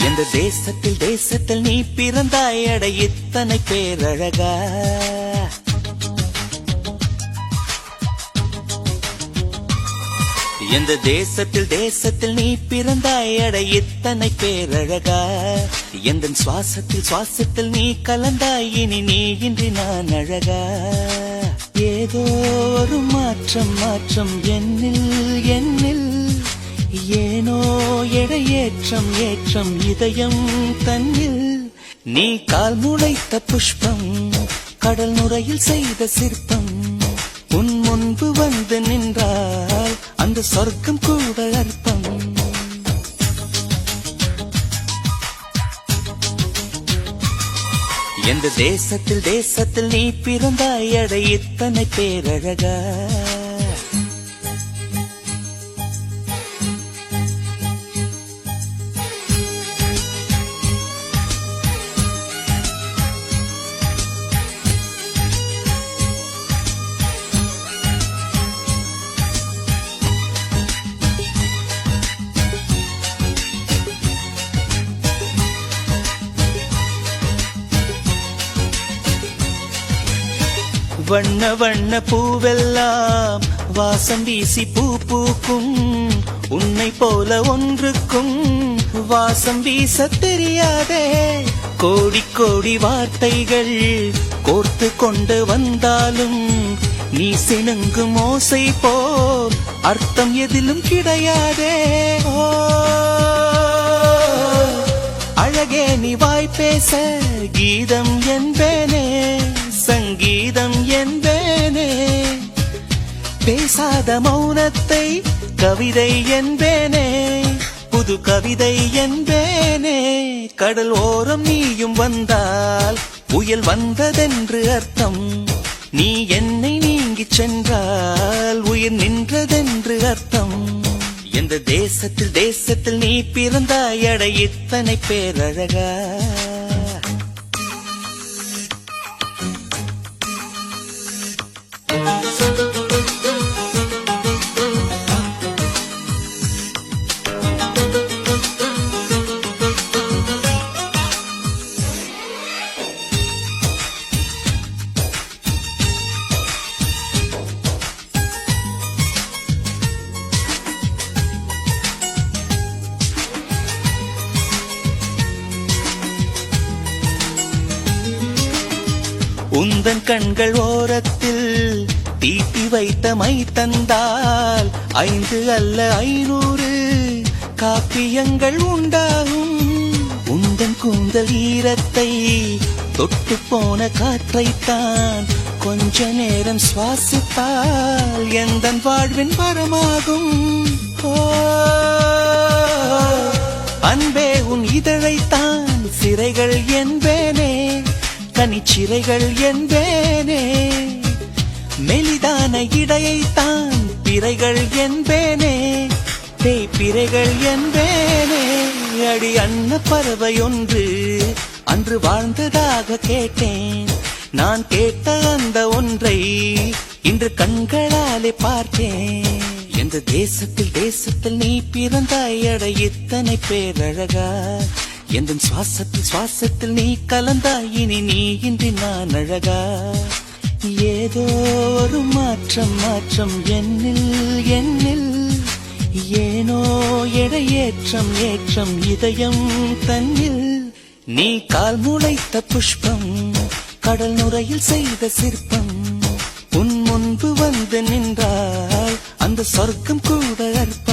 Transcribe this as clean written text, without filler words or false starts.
எந்த தேசத்தில் தேசத்தில் நீ பிறந்தாய் அட இத்தனை பேரழகா. எந்த தேசத்தில் தேசத்தில் நீ பிறந்தாய் அட இத்தனை பேரழகா. எந்த சுவாசத்தில் சுவாசத்தில் நீ கலந்தாய் இனி நீ இன்றி நான் அழகா. ஏதோ ஒரு மாற்றம் மாற்றம் என்னில் என்னில் ஏனோ எடையேற்றம் ஏற்றம் இதயம் தன்னில். நீ கால் முளைத்த புஷ்பம் கடல் நுரையில் செய்த சிற்பம் உன் முன்பு வந்து நின்றால் அந்த சொர்க்கம் கூட அற்பம். எந்த தேசத்தில் தேசத்தில் நீ பிறந்தாய் அட இத்தனை பேரழகா. வண்ண வண்ண பூவெல்லாம் வாசம் வீசி பூ பூக்கும். உன்னை போல ஒன்றுக்கும் வாசம் வீச தெரியாதே. கோடி கோடி வார்த்தைகள் கோர்த்து கொண்டு வந்தாலும் நீ சினுங்கும் ஓசை போல் அர்த்தம் எதிலும் கிடையாதே. அழகே நீ வாய் பேச கீதம் என்பேனே சங்கீதம் என்பேனே. பேசாத மௌனத்தை கவிதை என்பேனே புது கவிதை என்பேனே. கடல் ஓரம் நீயும் வந்தால் புயல் வந்ததென்று அர்த்தம். நீ என்னை நீங்கிச் சென்றால் உயிர் நின்றதென்று அர்த்தம். எந்த தேசத்தில் தேசத்தில் நீ பிறந்தாய் அட இத்தனை பேரழகா. உந்தன் கண்கள் ஓரத்தில் தீட்டி வைத்த மை தந்தால் 5 அல்ல 500 காப்பியங்கள் உண்டாகும். உந்தன் கூந்தல் ஈரத்தை தொட்டு போன காற்றைத்தான் கொஞ்ச நேரம் சுவாசித்தால் எந்தன் வாழ்வின் வரமாகும். அன்பே உன் இதழைத்தான் சிறைகள் என்பேனே கனிச்சிறைகள் என்பேனே. மெலிதான இடையைத்தான் பிறைகள் என்பேனே தேய்பிறைகள் என்பேனே. அடி அன்ன பறவை ஒன்று அன்று வாழ்ந்ததாக கேட்டேன். நான் கேட்ட அந்த ஒன்றை இன்று கண்களாலே பார்த்தேன். எந்த தேசத்தில் தேசத்தில் நீ பிறந்தாய் அட இத்தனை பேரழகா. எந்த சுவாசத்தில் சுவாசத்தில் நீ கலந்தாய் இனி நீ இன்றி நான் அழகா. ஏதோ ஒரு மாற்றம் மாற்றம் என்னில் என்னில் ஏனோ எடையேற்றம் ஏற்றம் இதயம் தன்னில். நீ கால் முளைத்த புஷ்பம் கடல் நுரையில் செய்த சிற்பம் உன் முன்பு வந்து நின்றால் அந்த சொர்க்கம் கூட அற்பம்.